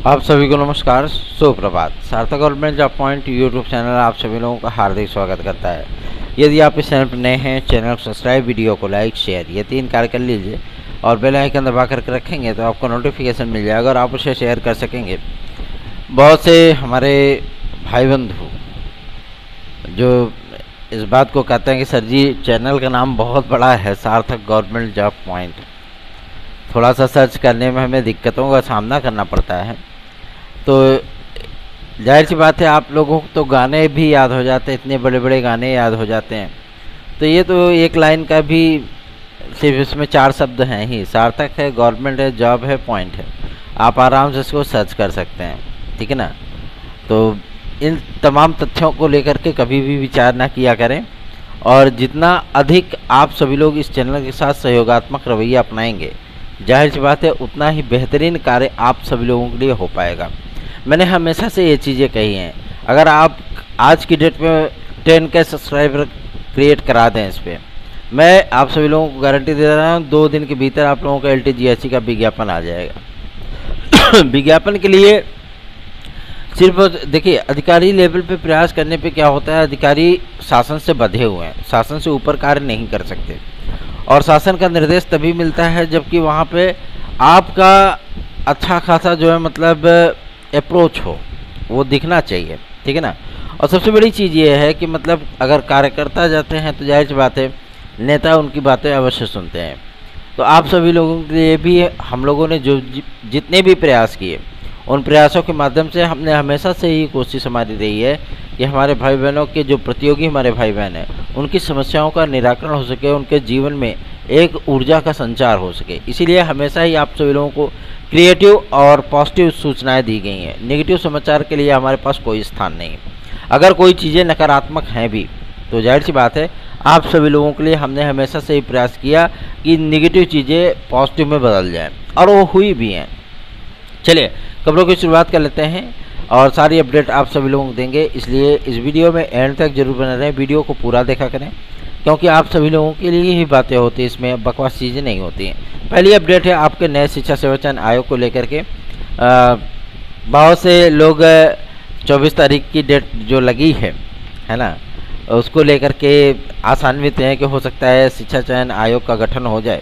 आप सभी को नमस्कार, सुप्रभात। सार्थक government job point YouTube channel आप सभी लोगों का हार्दिक स्वागत करता है। यदि आप इस चैनल पर नए हैं, चैनल को सब्सक्राइब, वीडियो को लाइक, शेयर ये 3 कार्य कर लीजिए और बेल आइकन दबा करके रखेंगे तो आपको नोटिफिकेशन मिल जाएगा और आप उसे शेयर कर सकेंगे। बहुत से हमारे भाई बंधु जो इस बात को कहते हैं कि सर जी चैनल का नाम बहुत बड़ा है, सार्थक गवर्नमेंट जॉब पॉइंट, थोड़ा सा सर्च करने में हमें दिक्कतों का सामना करना पड़ता है। तो जाहिर सी बात है आप लोगों को तो गाने भी याद हो जाते हैं, इतने बड़े बड़े गाने याद हो जाते हैं। तो ये तो एक लाइन का भी सिर्फ इसमें 4 शब्द हैं ही, सार्थक है, गवर्नमेंट है, जॉब है, पॉइंट है। आप आराम से इसको सर्च कर सकते हैं, ठीक है ना। तो इन तमाम तथ्यों को लेकर के कभी भी विचार ना किया करें और जितना अधिक आप सभी लोग इस चैनल के साथ सहयोगात्मक रवैया अपनाएंगे, जाहिर सी बात है उतना ही बेहतरीन कार्य आप सभी लोगों के लिए हो पाएगा। मैंने हमेशा से ये चीज़ें कही हैं, अगर आप आज की डेट में 10K सब्सक्राइबर क्रिएट करा दें इस पर, मैं आप सभी लोगों को गारंटी दे रहा हूँ 2 दिन के भीतर आप लोगों का LTGSC का विज्ञापन आ जाएगा। विज्ञापन के लिए सिर्फ देखिए, अधिकारी लेवल पे प्रयास करने पे क्या होता है, अधिकारी शासन से बंधे हुए हैं, शासन से ऊपर कार्य नहीं कर सकते और शासन का निर्देश तभी मिलता है जबकि वहाँ पे आपका अच्छा खासा जो है मतलब अप्रोच हो, वो दिखना चाहिए, ठीक है ना। और सबसे बड़ी चीज़ ये है कि मतलब अगर कार्यकर्ता जाते हैं तो जाहिर सी बात है नेता उनकी बातें अवश्य सुनते हैं। तो आप सभी लोगों के लिए भी हम लोगों ने जो जितने भी प्रयास किए, उन प्रयासों के माध्यम से हमने हमेशा से ही कोशिश हमारी रही है कि हमारे भाई बहनों के जो प्रतियोगी हमारे भाई बहन हैं उनकी समस्याओं का निराकरण हो सके, उनके जीवन में एक ऊर्जा का संचार हो सके। इसीलिए हमेशा ही आप सभी लोगों को क्रिएटिव और पॉजिटिव सूचनाएं दी गई हैं। नेगेटिव समाचार के लिए हमारे पास कोई स्थान नहीं। अगर कोई चीज़ें नकारात्मक हैं भी तो जाहिर सी बात है आप सभी लोगों के लिए हमने हमेशा से ही प्रयास किया कि नेगेटिव चीज़ें पॉजिटिव में बदल जाएँ और वो हुई भी हैं। चलिए खबरों की शुरुआत कर लेते हैं और सारी अपडेट आप सभी लोगों को देंगे, इसलिए इस वीडियो में एंड तक जरूर बने रहें, वीडियो को पूरा देखा करें क्योंकि आप सभी लोगों के लिए ही बातें होती हैं, इसमें बकवास चीज़ें नहीं होती हैं। पहली अपडेट है आपके नए शिक्षा सेवा चयन आयोग को लेकर के। बहुत से लोग 24 तारीख की डेट जो लगी है ना, उसको लेकर के आसान्वित हैं कि हो सकता है शिक्षा चयन आयोग का गठन हो जाए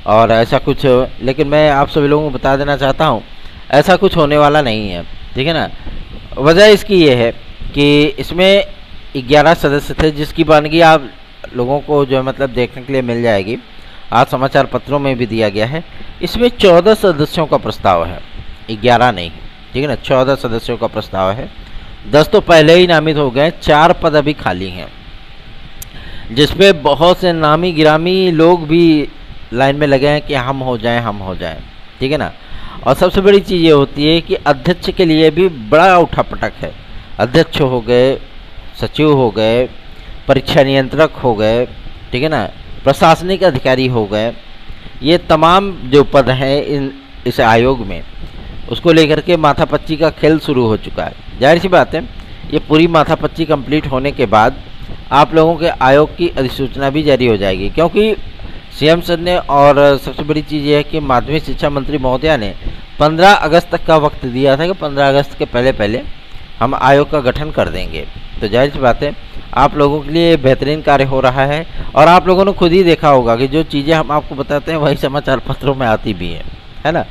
और ऐसा कुछ, लेकिन मैं आप सभी लोगों को बता देना चाहता हूँ ऐसा कुछ होने वाला नहीं है, ठीक है ना। वजह इसकी ये है कि इसमें 11 सदस्य थे जिसकी वानगी आप लोगों को जो है मतलब देखने के लिए मिल जाएगी, आज समाचार पत्रों में भी दिया गया है। इसमें 14 सदस्यों का प्रस्ताव है, 11 नहीं, ठीक है ना, 14 सदस्यों का प्रस्ताव है। 10 तो पहले ही नामित हो गए, 4 पद अभी खाली हैं जिसपे बहुत से नामी गिरामी लोग भी लाइन में लगे हैं कि हम हो जाएं, ठीक है ना। और सबसे बड़ी चीज़ ये होती है कि अध्यक्ष के लिए भी बड़ा उठापटक है। अध्यक्ष हो गए, सचिव हो गए, परीक्षा नियंत्रक हो गए, ठीक है ना, प्रशासनिक अधिकारी हो गए, ये तमाम जो पद हैं इस आयोग में, उसको लेकर के माथापच्ची का खेल शुरू हो चुका है। जाहिर सी बात है ये पूरी माथापच्ची कंप्लीट होने के बाद आप लोगों के आयोग की अधिसूचना भी जारी हो जाएगी क्योंकि सीएम सर ने, और सबसे बड़ी चीज़ ये है कि माध्यमिक शिक्षा मंत्री महोदया ने 15 अगस्त तक का वक्त दिया था कि 15 अगस्त के पहले हम आयोग का गठन कर देंगे। तो जाहिर सी बात है आप लोगों के लिए बेहतरीन कार्य हो रहा है और आप लोगों ने खुद ही देखा होगा कि जो चीज़ें हम आपको बताते हैं वही समाचार पत्रों में आती भी हैं, है ना।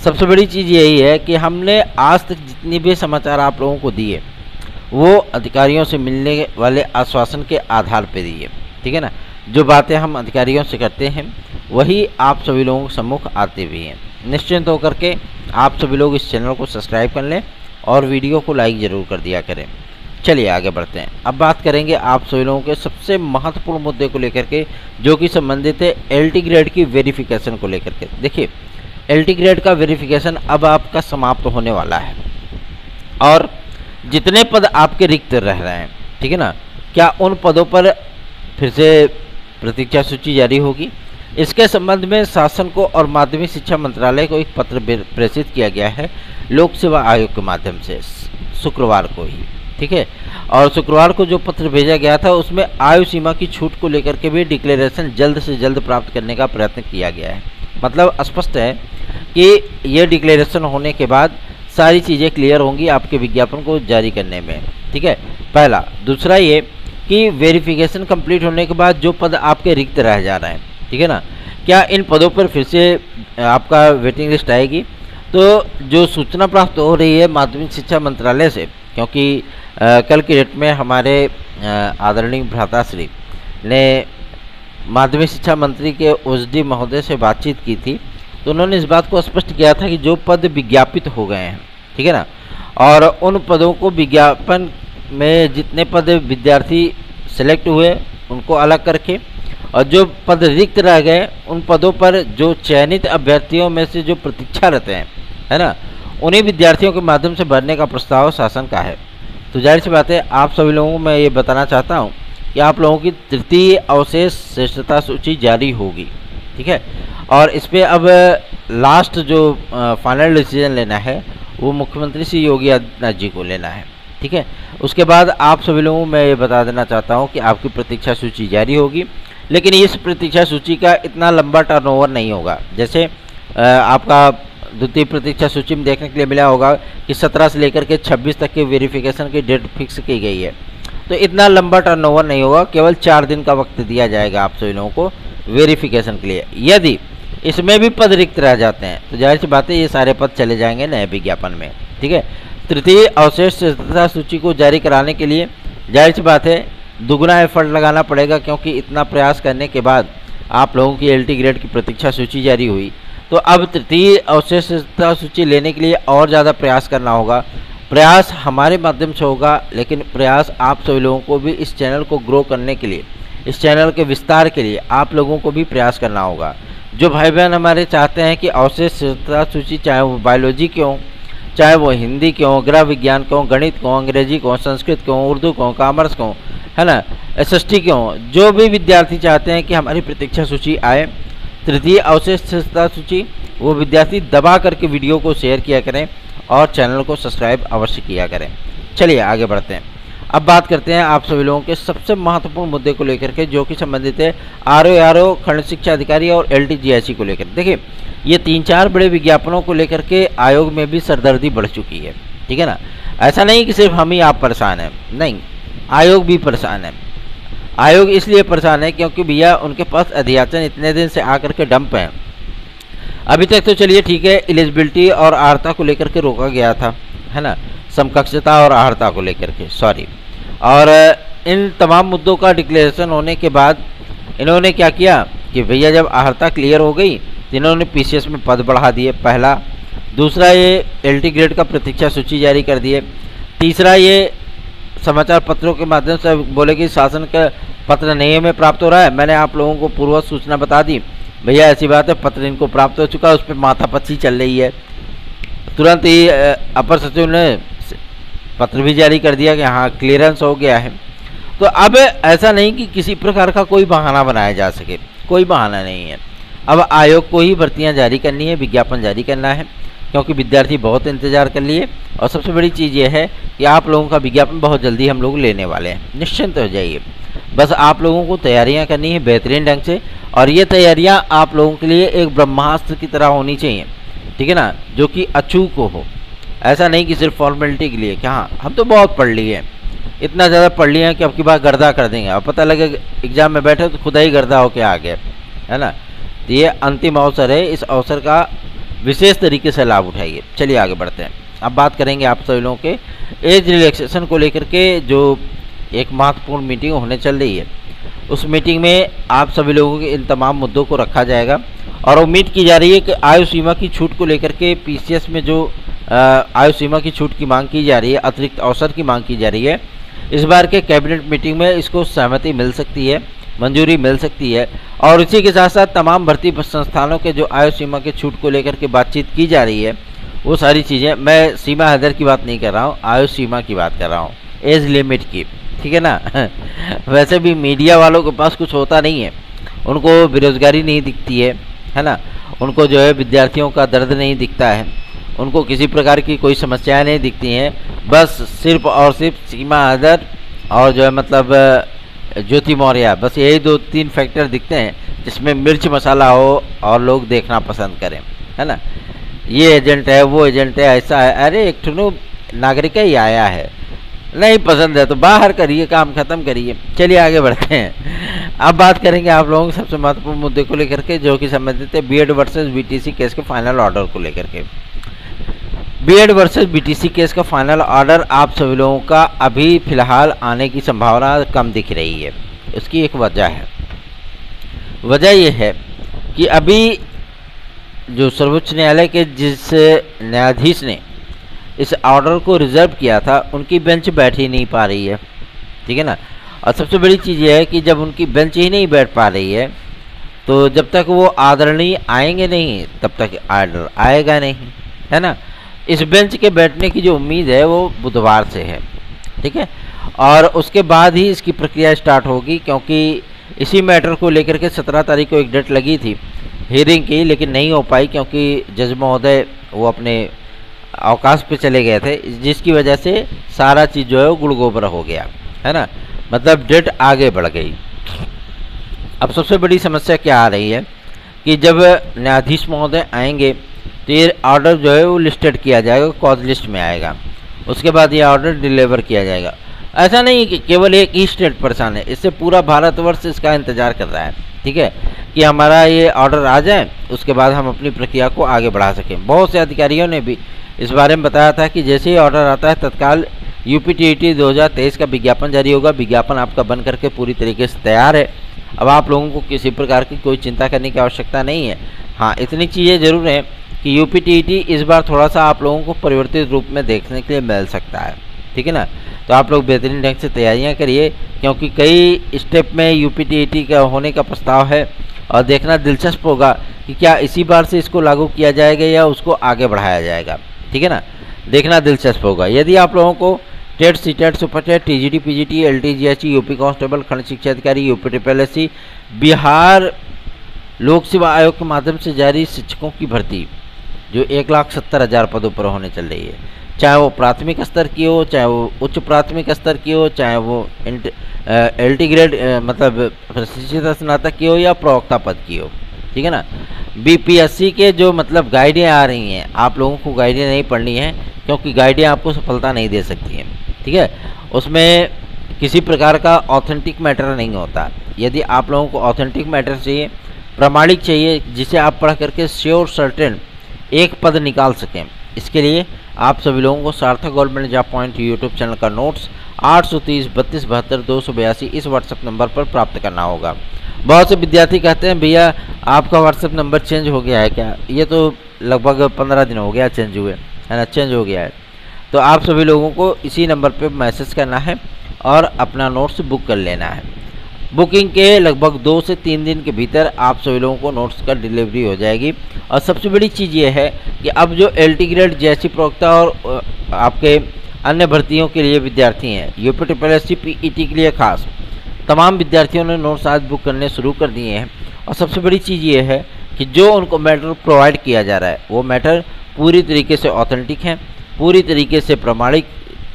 सबसे बड़ी चीज़ यही है कि हमने आज तक जितनी भी समाचार आप लोगों को दिए वो अधिकारियों से मिलने वाले आश्वासन के आधार पर दिए, ठीक है ना। जो बातें हम अधिकारियों से करते हैं वही आप सभी लोगों के सम्मुख आते भी हैं। निश्चिंत होकर के आप सभी लोग इस चैनल को सब्सक्राइब कर लें और वीडियो को लाइक ज़रूर कर दिया करें। चलिए आगे बढ़ते हैं। अब बात करेंगे आप सभी लोगों के सबसे महत्वपूर्ण मुद्दे को लेकर के जो कि संबंधित है LT ग्रेड की वेरिफिकेशन को लेकर के। देखिए LT ग्रेड का वेरिफिकेशन अब आपका समाप्त होने वाला है और जितने पद आपके रिक्त रह रहे हैं, ठीक है ना, क्या उन पदों पर फिर से प्रतीक्षा सूची जारी होगी। इसके संबंध में शासन को और माध्यमिक शिक्षा मंत्रालय को एक पत्र प्रेषित किया गया है लोक सेवा आयोग के माध्यम से शुक्रवार को ही, ठीक है। और शुक्रवार को जो पत्र भेजा गया था उसमें आयु सीमा की छूट को लेकर के भी डिक्लेरेशन जल्द से जल्द प्राप्त करने का प्रयत्न किया गया है। मतलब स्पष्ट है कि ये डिक्लेरेशन होने के बाद सारी चीज़ें क्लियर होंगी आपके विज्ञापन को जारी करने में। ठीक है, पहला। दूसरा ये कि वेरिफिकेशन कंप्लीट होने के बाद जो पद आपके रिक्त रह जा रहे हैं, ठीक है ना, क्या इन पदों पर फिर से आपका वेटिंग लिस्ट आएगी? तो जो सूचना प्राप्त हो रही है माध्यमिक शिक्षा मंत्रालय से, क्योंकि कल की डेट में हमारे आदरणीय भ्राताश्री ने माध्यमिक शिक्षा मंत्री के ओसडी महोदय से बातचीत की थी, तो उन्होंने इस बात को स्पष्ट किया था कि जो पद विज्ञापित हो गए हैं, ठीक है ना, और उन पदों को विज्ञापन में जितने पद विद्यार्थी सेलेक्ट हुए उनको अलग करके, और जो पद रिक्त रह गए उन पदों पर जो चयनित अभ्यर्थियों में से जो प्रतीक्षारत हैं, है ना, उन्हीं विद्यार्थियों के माध्यम से भरने का प्रस्ताव शासन का है। तो जाहिर सी बात है, आप सभी लोगों को मैं ये बताना चाहता हूँ कि आप लोगों की तृतीय अवशेष श्रेष्ठता सूची जारी होगी। ठीक है, और इस पर अब लास्ट जो फाइनल डिसीजन लेना है वो मुख्यमंत्री श्री योगी आदित्यनाथ जी को लेना है। ठीक है, उसके बाद आप सभी लोगों को मैं ये बता देना चाहता हूँ कि आपकी प्रतीक्षा सूची जारी होगी, लेकिन इस प्रतीक्षा सूची का इतना लंबा टर्नओवर नहीं होगा। जैसे आपका द्वितीय प्रतीक्षा सूची में देखने के लिए मिला होगा कि 17 से लेकर के 26 तक के वेरिफिकेशन की डेट फिक्स की गई है, तो इतना लंबा टर्नओवर नहीं होगा, केवल 4 दिन का वक्त दिया जाएगा आप सभी लोगों को वेरिफिकेशन के लिए। यदि इसमें भी पद रिक्त रह जाते हैं तो जाहिर सी बात है ये सारे पद चले जाएंगे नए विज्ञापन में। ठीक है, तृतीय अवशेष श्रेष्ठता सूची को जारी कराने के लिए जाहिर सी बात है दुगना एफर्ट लगाना पड़ेगा, क्योंकि इतना प्रयास करने के बाद आप लोगों की LT ग्रेड की प्रतीक्षा सूची जारी हुई, तो अब तृतीय अवशेष श्रेष्ठता सूची लेने के लिए और ज़्यादा प्रयास करना होगा। प्रयास हमारे माध्यम से होगा, लेकिन प्रयास आप सभी लोगों को भी इस चैनल को ग्रो करने के लिए, इस चैनल के विस्तार के लिए आप लोगों को भी प्रयास करना होगा। जो भाई बहन हमारे चाहते हैं कि अवशेष श्रेष्ठता सूची, चाहे वो बायोलॉजी के हों, चाहे वो हिंदी के हों, गृह विज्ञान के हों, गणित के हों, अंग्रेजी के हों, संस्कृत के हों, उर्दू के हों, कॉमर्स के हों, है ना, SST के हों, जो भी विद्यार्थी चाहते हैं कि हमारी प्रतीक्षा सूची आए, तृतीय अवशेष श्रेष्ठता सूची, वो विद्यार्थी दबा करके वीडियो को शेयर किया करें और चैनल को सब्सक्राइब अवश्य किया करें। चलिए आगे बढ़ते हैं। अब बात करते हैं आप सभी लोगों के सबसे महत्वपूर्ण मुद्दे को लेकर के, जो कि संबंधित है RO खंड शिक्षा अधिकारी और LTGIC को लेकर। देखिए, ये 3-4 बड़े विज्ञापनों को लेकर के आयोग में भी सरदर्दी बढ़ चुकी है। ठीक है ना, ऐसा नहीं कि सिर्फ हम ही आप परेशान हैं, नहीं, आयोग भी परेशान है। आयोग इसलिए परेशान है क्योंकि भैया उनके पास अध्याचन इतने दिन से आकर के डंप हैं। अभी तक तो चलिए ठीक है, एलिजिबिलिटी और अर्हता को लेकर के रोका गया था, है ना, समकक्षता और अर्हता को लेकर के, सॉरी, और इन तमाम मुद्दों का डिक्लेरेशन होने के बाद इन्होंने क्या किया कि भैया जब अर्हता क्लियर हो गई तो इन्होंने PCS में पद बढ़ा दिए, पहला। दूसरा, ये LT ग्रेड का प्रतीक्षा सूची जारी कर दिए। तीसरा, ये समाचार पत्रों के माध्यम से बोले कि शासन का पत्र नहीं में प्राप्त हो रहा है। मैंने आप लोगों को पूर्व सूचना बता दी, भैया ऐसी बात है, पत्र इनको प्राप्त हो चुका है, उस पर माथापच्ची चल रही है। तुरंत ही अपर सचिव ने पत्र भी जारी कर दिया कि हाँ क्लियरेंस हो गया है। तो अब ऐसा नहीं कि किसी प्रकार का कोई बहाना बनाया जा सके, कोई बहाना नहीं है। अब आयोग को ही भर्तियां जारी करनी है, विज्ञापन जारी करना है, क्योंकि विद्यार्थी बहुत इंतजार कर लिए। और सबसे बड़ी चीज़ ये है कि आप लोगों का विज्ञापन बहुत जल्दी हम लोग लेने वाले हैं, निश्चिंत हो जाइए। बस आप लोगों को तैयारियां करनी है बेहतरीन ढंग से, और ये तैयारियां आप लोगों के लिए एक ब्रह्मास्त्र की तरह होनी चाहिए। ठीक है ना, जो कि अचूक हो, ऐसा नहीं कि सिर्फ फॉर्मेलिटी के लिए कि हाँ हम तो बहुत पढ़ लिए, इतना ज़्यादा पढ़ लिए हैं कि अब की बार गर्दा कर देंगे, और पता लगे एग्जाम में बैठे तो खुदा ही गर्दा होके आ गए, है ना। तो ये अंतिम अवसर है, इस अवसर का विशेष तरीके से लाभ उठाइए। चलिए आगे बढ़ते हैं। अब बात करेंगे आप सभी लोगों के एज रिलैक्सेशन को लेकर के, जो एक महत्वपूर्ण मीटिंग होने चल रही है। उस मीटिंग में आप सभी लोगों के इन तमाम मुद्दों को रखा जाएगा, और उम्मीद की जा रही है कि आयु सीमा की छूट को लेकर के PCS में जो आयु सीमा की छूट की मांग की जा रही है, अतिरिक्त अवसर की मांग की जा रही है, इस बार के कैबिनेट मीटिंग में इसको सहमति मिल सकती है, मंजूरी मिल सकती है। और इसी के साथ साथ तमाम भर्ती संस्थानों के जो आयु सीमा के छूट को लेकर के बातचीत की जा रही है, वो सारी चीज़ें, मैं सीमा हैदर की बात नहीं कर रहा हूँ, आयु सीमा की बात कर रहा हूँ, एज लिमिट की। ठीक है ना वैसे भी मीडिया वालों के पास कुछ होता नहीं है, उनको बेरोजगारी नहीं दिखती है ना, उनको जो है विद्यार्थियों का दर्द नहीं दिखता है, उनको किसी प्रकार की कोई समस्याएं नहीं दिखती हैं। बस सिर्फ और सिर्फ सीमा हैदर और जो है मतलब ज्योति मौर्य, बस यही 2-3 फैक्टर दिखते हैं जिसमें मिर्च मसाला हो और लोग देखना पसंद करें, है ना। ये एजेंट है, वो एजेंट है, ऐसा है। अरे एक ठुनो नागरिक ही आया है, नहीं पसंद है तो बाहर करिए, काम खत्म करिए। चलिए आगे बढ़ते हैं। अब बात करेंगे आप लोगों के सबसे महत्वपूर्ण मुद्दे को लेकर के, जो कि संबंधित है बीएड वर्सेस बीटीसी केस के फाइनल ऑर्डर को लेकर के। बीएड वर्सेस बीटीसी केस का फाइनल ऑर्डर आप सभी लोगों का अभी फिलहाल आने की संभावना कम दिख रही है। उसकी एक वजह है, वजह यह है कि अभी जो सर्वोच्च न्यायालय के जिस न्यायाधीश ने इस ऑर्डर को रिजर्व किया था, उनकी बेंच बैठ ही नहीं पा रही है, ठीक है ना। और सबसे बड़ी चीज़ यह है कि जब उनकी बेंच ही नहीं बैठ पा रही है, तो जब तक वो आदरणीय आएंगे नहीं तब तक ऑर्डर आएगा नहीं, है ना। इस बेंच के बैठने की जो उम्मीद है वो बुधवार से है, ठीक है। और उसके बाद ही इसकी प्रक्रिया स्टार्ट होगी, क्योंकि इसी मैटर को लेकर के 17 तारीख को एक डेट लगी थी हियरिंग की, लेकिन नहीं हो पाई क्योंकि जज महोदय वो अपने अवकाश पे चले गए थे, जिसकी वजह से सारा चीज़ जो है वो गुड़गोबर हो गया, है ना। मतलब डेट आगे बढ़ गई। अब सबसे बड़ी समस्या क्या आ रही है कि जब न्यायाधीश महोदय आएंगे तो ये ऑर्डर जो है वो लिस्टेड किया जाएगा, कॉज लिस्ट में आएगा। उसके बाद ये ऑर्डर डिलीवर किया जाएगा। ऐसा नहीं कि केवल एक ही स्टेट परेशान है, इससे पूरा भारतवर्ष इसका इंतजार कर रहा है, ठीक है, कि हमारा ये ऑर्डर आ जाए, उसके बाद हम अपनी प्रक्रिया को आगे बढ़ा सकें। बहुत से अधिकारियों ने भी इस बारे में बताया था कि जैसे ही ऑर्डर आता है तत्काल यूपीटीईटी 2023 का विज्ञापन जारी होगा। विज्ञापन आपका बन करके पूरी तरीके से तैयार है। अब आप लोगों को किसी प्रकार की कोई चिंता करने की आवश्यकता नहीं है। हाँ, इतनी चीज़ें ज़रूर हैं कि यूपीटीईटी इस बार थोड़ा सा आप लोगों को परिवर्तित रूप में देखने के लिए मिल सकता है, ठीक है ना। तो आप लोग बेहतरीन ढंग से तैयारियां करिए, क्योंकि कई स्टेप में यूपीटीईटी का होने का प्रस्ताव है और देखना दिलचस्प होगा कि क्या इसी बार से इसको लागू किया जाएगा या उसको आगे बढ़ाया जाएगा, ठीक है ना। देखना दिलचस्प होगा। यदि आप लोगों को TET, CTET, super TET, TGT, PGT, LTGHE, UP constable, खंड शिक्षा अधिकारी, यूपी ट्रिपलएससी, बिहार लोक सेवा आयोग के माध्यम से जारी शिक्षकों की भर्ती जो 1,70,000 पदों पर होने चल रही है, चाहे वो प्राथमिक स्तर की हो, चाहे वो उच्च प्राथमिक स्तर की हो, चाहे वो एलटी ग्रेड मतलब प्रशिक्षित स्नातक की हो या प्रवक्ता पद की हो, ठीक है ना। बीपीएससी के जो मतलब गाइडें आ रही हैं, आप लोगों को गाइडें नहीं पढ़नी है, क्योंकि गाइडें आपको सफलता नहीं दे सकती हैं, ठीक है। उसमें किसी प्रकार का ऑथेंटिक मैटर नहीं होता। यदि आप लोगों को ऑथेंटिक मैटर चाहिए, प्रामाणिक चाहिए, जिसे आप पढ़ करके श्योर सर्टेन एक पद निकाल सकें, इसके लिए आप सभी लोगों को सार्थक government job point YouTube channel का नोट्स 830 32 72 282 इस व्हाट्सएप नंबर पर प्राप्त करना होगा। बहुत से विद्यार्थी कहते हैं भैया आपका व्हाट्सएप नंबर चेंज हो गया है क्या? ये तो लगभग 15 दिन हो गया चेंज हुए, है ना, चेंज हो गया है। तो आप सभी लोगों को इसी नंबर पर मैसेज करना है और अपना नोट्स बुक कर लेना है। बुकिंग के लगभग 2 से 3 दिन के भीतर आप सभी लोगों को नोट्स का डिलीवरी हो जाएगी। और सबसे बड़ी चीज़ ये है कि अब जो एलटी ग्रेड जैसी प्रवक्ता और आपके अन्य भर्तियों के लिए विद्यार्थी हैं, यूपी ट्रिपलएससी पीईटी के लिए खास तमाम विद्यार्थियों ने नोट्स आज बुक करने शुरू कर दिए हैं। और सबसे बड़ी चीज़ ये है कि जो उनको मैटर प्रोवाइड किया जा रहा है वो मैटर पूरी तरीके से ऑथेंटिक है, पूरी तरीके से प्रमाणिक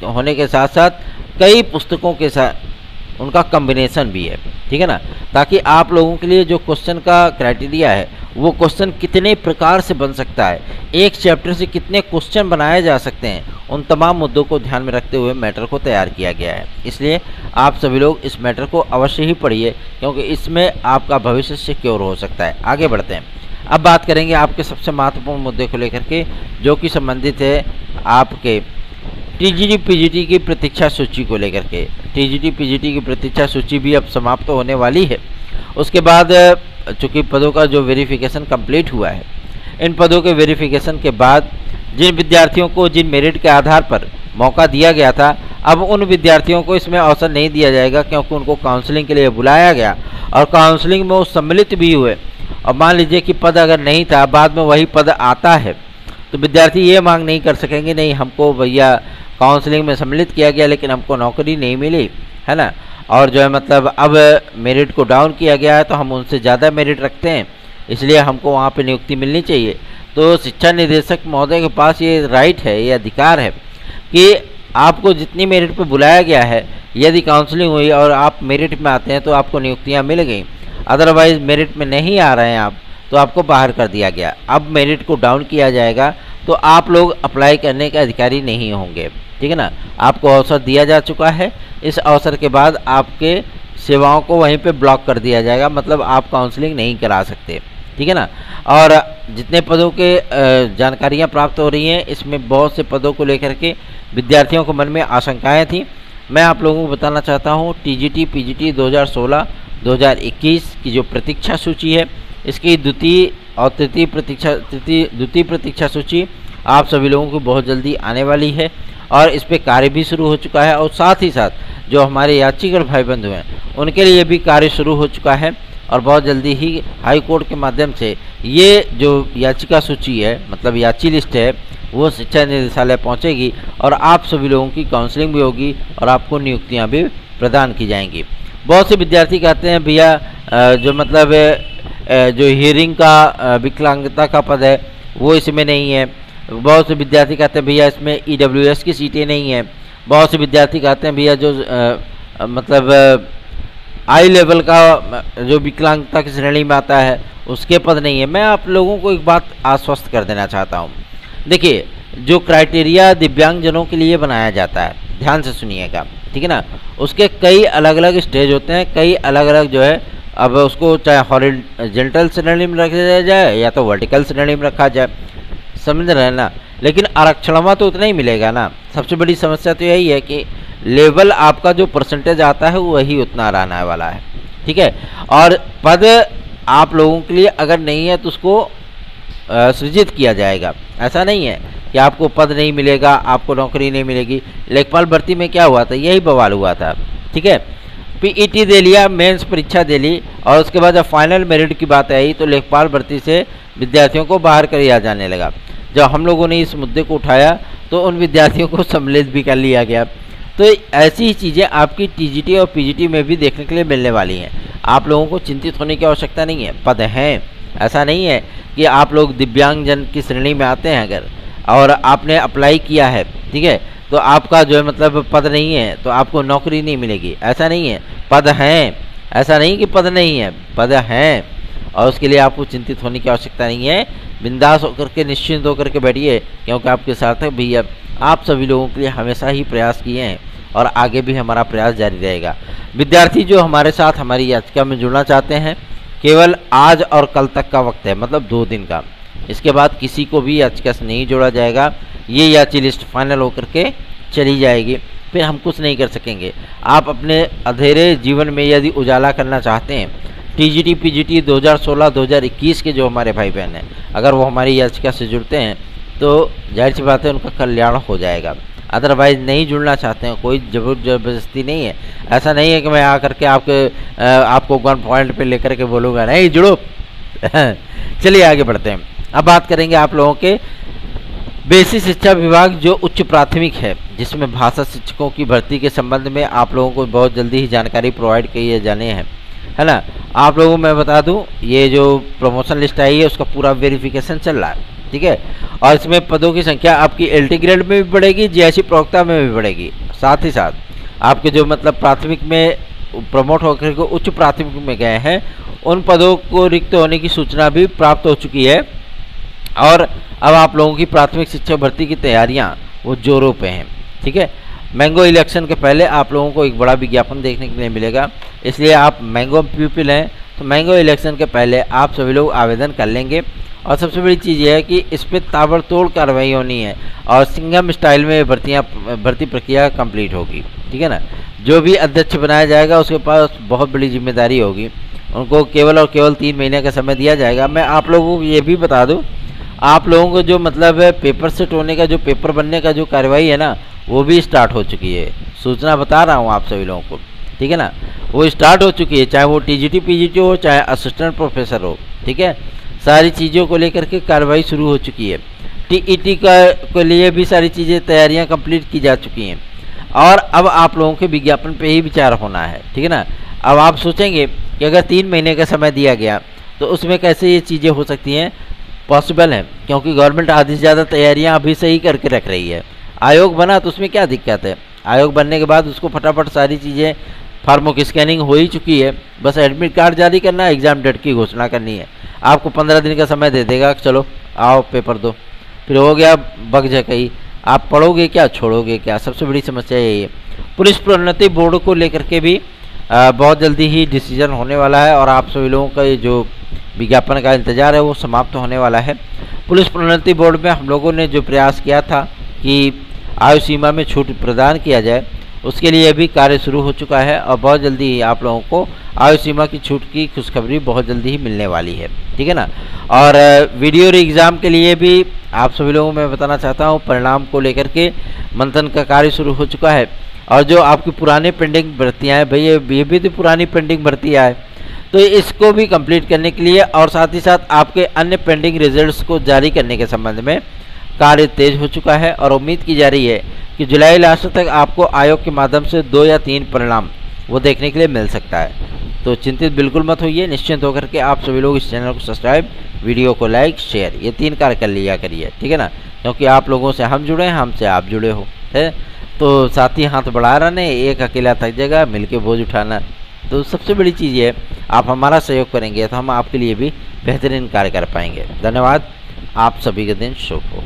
होने के साथ साथ कई पुस्तकों के साथ उनका कॉम्बिनेशन भी है, ठीक है ना, ताकि आप लोगों के लिए जो क्वेश्चन का क्राइटेरिया है वो क्वेश्चन कितने प्रकार से बन सकता है, एक चैप्टर से कितने क्वेश्चन बनाए जा सकते हैं, उन तमाम मुद्दों को ध्यान में रखते हुए मैटर को तैयार किया गया है। इसलिए आप सभी लोग इस मैटर को अवश्य ही पढ़िए, क्योंकि इसमें आपका भविष्य सिक्योर हो सकता है। आगे बढ़ते हैं। अब बात करेंगे आपके सबसे महत्वपूर्ण मुद्दे को लेकर के, जो कि संबंधित है आपके टीजीटी पीजीटी की प्रतीक्षा सूची को लेकर के। टीजीटी पीजीटी की प्रतीक्षा सूची भी अब समाप्त होने वाली है। उसके बाद चूँकि पदों का जो वेरिफिकेशन कंप्लीट हुआ है, इन पदों के वेरिफिकेशन के बाद जिन विद्यार्थियों को जिन मेरिट के आधार पर मौका दिया गया था, अब उन विद्यार्थियों को इसमें अवसर नहीं दिया जाएगा, क्योंकि उनको काउंसलिंग के लिए बुलाया गया और काउंसलिंग में वो सम्मिलित भी हुए। और मान लीजिए कि पद अगर नहीं था, बाद में वही पद आता है, तो विद्यार्थी ये मांग नहीं कर सकेंगे नहीं हमको भैया काउंसलिंग में सम्मिलित किया गया लेकिन हमको नौकरी नहीं मिली, है ना, और जो है मतलब अब मेरिट को डाउन किया गया है तो हम उनसे ज़्यादा मेरिट रखते हैं, इसलिए हमको वहाँ पे नियुक्ति मिलनी चाहिए। तो शिक्षा निदेशक महोदय के पास ये राइट है, ये अधिकार है कि आपको जितनी मेरिट पे बुलाया गया है, यदि काउंसलिंग हुई और आप मेरिट में आते हैं तो आपको नियुक्तियाँ मिल गई, अदरवाइज़ मेरिट में नहीं आ रहे हैं आप तो आपको बाहर कर दिया गया। अब मेरिट को डाउन किया जाएगा तो आप लोग अप्लाई करने के अधिकारी नहीं होंगे, ठीक है ना। आपको अवसर दिया जा चुका है, इस अवसर के बाद आपके सेवाओं को वहीं पे ब्लॉक कर दिया जाएगा, मतलब आप काउंसलिंग नहीं करा सकते, ठीक है ना। और जितने पदों के जानकारियां प्राप्त हो रही हैं, इसमें बहुत से पदों को लेकर के विद्यार्थियों के मन में आशंकाएं थी। मैं आप लोगों को बताना चाहता हूं, टीजीटी पीजीटी 2016-2021 की जो प्रतीक्षा सूची है, इसकी द्वितीय और तृतीय प्रतीक्षा सूची आप सभी लोगों को बहुत जल्दी आने वाली है और इस पर कार्य भी शुरू हो चुका है। और साथ ही साथ जो हमारे यात्रीगण भाई बंधु हैं, उनके लिए भी कार्य शुरू हो चुका है और बहुत जल्दी ही हाई कोर्ट के माध्यम से ये जो याचिका सूची है, मतलब याची लिस्ट है, वो शिक्षा निदेशालय पहुंचेगी और आप सभी लोगों की काउंसलिंग भी होगी और आपको नियुक्तियां भी प्रदान की जाएंगी। बहुत से विद्यार्थी कहते हैं भैया जो मतलब जो हियरिंग का विकलांगता का पद है वो इसमें नहीं है। बहुत से विद्यार्थी कहते हैं भैया इसमें EWS की सीटें नहीं हैं। बहुत से विद्यार्थी कहते हैं भैया जो मतलब आई लेवल का जो विकलांगता की श्रेणी में आता है उसके पद नहीं है। मैं आप लोगों को एक बात आश्वस्त कर देना चाहता हूँ। देखिए, जो क्राइटेरिया दिव्यांगजनों के लिए बनाया जाता है, ध्यान से सुनिएगा, ठीक है ना, उसके कई अलग अलग स्टेज होते हैं, कई अलग अलग जो है, अब उसको चाहे हॉरिजॉन्टल श्रेणी में रखा जाए या तो वर्टिकल श्रेणी में रखा जाए, समझ रहे हैं ना। लेकिन आरक्षणवा तो उतना ही मिलेगा ना। सबसे बड़ी समस्या तो यही है कि लेवल आपका जो परसेंटेज आता है वही उतना रहने वाला है, ठीक है। और पद आप लोगों के लिए अगर नहीं है तो उसको सृजित किया जाएगा। ऐसा नहीं है कि आपको पद नहीं मिलेगा, आपको नौकरी नहीं मिलेगी। लेखपाल भर्ती में क्या हुआ था, यही बवाल हुआ था, ठीक है। PET दे लिया, मेंस परीक्षा दे ली और उसके बाद जब फाइनल मेरिट की बात आई तो लेखपाल भर्ती से विद्यार्थियों को बाहर कर दिया जाने लगा। जब हम लोगों ने इस मुद्दे को उठाया तो उन विद्यार्थियों को सम्मिलित भी कर लिया गया। तो ऐसी ही चीज़ें आपकी TGT और PGT में भी देखने के लिए मिलने वाली हैं। आप लोगों को चिंतित होने की आवश्यकता नहीं है। पद हैं, ऐसा नहीं है कि आप लोग दिव्यांगजन की श्रेणी में आते हैं अगर और आपने अप्लाई किया है, ठीक है, तो आपका जो है मतलब पद नहीं है तो आपको नौकरी नहीं मिलेगी, ऐसा नहीं है। पद हैं, ऐसा नहीं कि पद नहीं है, पद हैं और उसके लिए आपको चिंतित होने की आवश्यकता नहीं है। बिंदास होकर के, निश्चिंत होकर के बैठिए, क्योंकि आपके साथ भैया आप सभी लोगों के लिए हमेशा ही प्रयास किए हैं और आगे भी हमारा प्रयास जारी रहेगा। विद्यार्थी जो हमारे साथ हमारी याचिका में जुड़ना चाहते हैं, केवल आज और कल तक का वक्त है, मतलब 2 दिन का। इसके बाद किसी को भी याचिका से नहीं जोड़ा जाएगा। ये याची लिस्ट फाइनल होकर के चली जाएगी, फिर हम कुछ नहीं कर सकेंगे। आप अपने अंधेरे जीवन में यदि उजाला करना चाहते हैं, TGT PGT 2016-2021 के जो हमारे भाई बहन हैं, अगर वो हमारी याचिका से जुड़ते हैं तो जाहिर सी बात है उनका कल्याण हो जाएगा। अदरवाइज़ नहीं जुड़ना चाहते हैं, कोई जबरदस्ती नहीं है। ऐसा नहीं है कि मैं आकर के आपको गन पॉइंट पे लेकर के बोलूँगा नहीं जुड़ो। चलिए आगे बढ़ते हैं। अब बात करेंगे आप लोगों के बेसिक शिक्षा विभाग जो उच्च प्राथमिक है, जिसमें भाषा शिक्षकों की भर्ती के संबंध में आप लोगों को बहुत जल्दी ही जानकारी प्रोवाइड किए जाने हैं, है ना। आप लोगों को मैं बता दूं, ये जो प्रमोशन लिस्ट आई है उसका पूरा वेरिफिकेशन चल रहा है, ठीक है। और इसमें पदों की संख्या आपकी LT ग्रेड में भी बढ़ेगी, GIC प्रवक्ता में भी बढ़ेगी। साथ ही साथ आपके जो मतलब प्राथमिक में प्रमोट होकर के उच्च प्राथमिक में गए हैं, उन पदों को रिक्त होने की सूचना भी प्राप्त हो चुकी है। और अब आप लोगों की प्राथमिक शिक्षक भर्ती की तैयारियां वो जोरों पे हैं, ठीक है। मैंगो इलेक्शन के पहले आप लोगों को एक बड़ा विज्ञापन देखने के लिए मिलेगा, इसलिए आप मैंगो पीपल हैं तो मैंगो इलेक्शन के पहले आप सभी लोग आवेदन कर लेंगे। और सबसे बड़ी चीज़ यह है कि इस पर ताबड़तोड़ कार्रवाई होनी है और सिंघम स्टाइल में भर्ती प्रक्रिया कंप्लीट होगी, ठीक है ना। जो भी अध्यक्ष बनाया जाएगा उसके पास बहुत बड़ी जिम्मेदारी होगी, उनको केवल और केवल 3 महीने का समय दिया जाएगा। मैं आप लोगों को ये भी बता दूँ, आप लोगों को जो मतलब पेपर सेट होने का, जो पेपर बनने का जो कार्रवाई है ना, वो भी स्टार्ट हो चुकी है। सूचना बता रहा हूँ आप सभी लोगों को, ठीक है ना, वो स्टार्ट हो चुकी है। चाहे वो TGT PGT हो, चाहे असिस्टेंट प्रोफेसर हो, ठीक है, सारी चीज़ों को लेकर के कार्रवाई शुरू हो चुकी है। TET के लिए भी सारी चीज़ें तैयारियां कंप्लीट की जा चुकी हैं और अब आप लोगों के विज्ञापन पे ही विचार होना है, ठीक है ना। अब आप सोचेंगे कि अगर 3 महीने का समय दिया गया तो उसमें कैसे ये चीज़ें हो सकती हैं। पॉसिबल है, क्योंकि गवर्नमेंट आधी से ज़्यादा तैयारियां अभी से ही करके रख रही है। आयोग बना तो उसमें क्या दिक्कत है, आयोग बनने के बाद उसको फटाफट सारी चीज़ें, फार्मों की स्कैनिंग हो ही चुकी है, बस एडमिट कार्ड जारी करना है, एग्ज़ाम डेट की घोषणा करनी है। आपको 15 दिन का समय दे देगा, चलो आओ पेपर दो, फिर हो गया बग झकई, आप पढ़ोगे क्या छोड़ोगे क्या, सबसे बड़ी समस्या यही है। पुलिस प्रोन्नति बोर्ड को लेकर के भी बहुत जल्दी ही डिसीजन होने वाला है और आप सभी लोगों का ये जो विज्ञापन का इंतजार है वो समाप्त होने वाला है। पुलिस प्रोन्नति बोर्ड में हम लोगों ने जो प्रयास किया था कि आयु सीमा में छूट प्रदान किया जाए, उसके लिए भी कार्य शुरू हो चुका है और बहुत जल्दी ही आप लोगों को आयु सीमा की छूट की खुशखबरी बहुत जल्दी ही मिलने वाली है, ठीक है ना। और वीडियो एग्ज़ाम के लिए भी आप सभी लोगों को मैं बताना चाहता हूँ, परिणाम को लेकर के मंथन का कार्य शुरू हो चुका है। और जो आपकी पुरानी पेंडिंग भर्तियाँ हैं, भाई ये भी तो पुरानी पेंडिंग भर्तियाँ है, तो इसको भी कंप्लीट करने के लिए और साथ ही साथ आपके अन्य पेंडिंग रिजल्ट्स को जारी करने के संबंध में कार्य तेज हो चुका है और उम्मीद की जा रही है कि जुलाई लास्ट तक आपको आयोग के माध्यम से 2 या 3 परिणाम वो देखने के लिए मिल सकता है। तो चिंतित बिल्कुल मत होइए, निश्चिंत होकर के आप सभी लोग इस चैनल को सब्सक्राइब, वीडियो को लाइक, शेयर, ये 3 कार्य कर लिया करिए, ठीक है ना, क्योंकि आप लोगों से हम जुड़े हैं, हमसे आप जुड़े हो, है। तो साथ ही हाथ बढ़ा रहने, एक अकेला थक जाएगा, मिलके बोझ उठाना। तो सबसे बड़ी चीज़ ये है, आप हमारा सहयोग करेंगे तो हम आपके लिए भी बेहतरीन कार्य कर पाएंगे। धन्यवाद, आप सभी का दिन शुभ हो।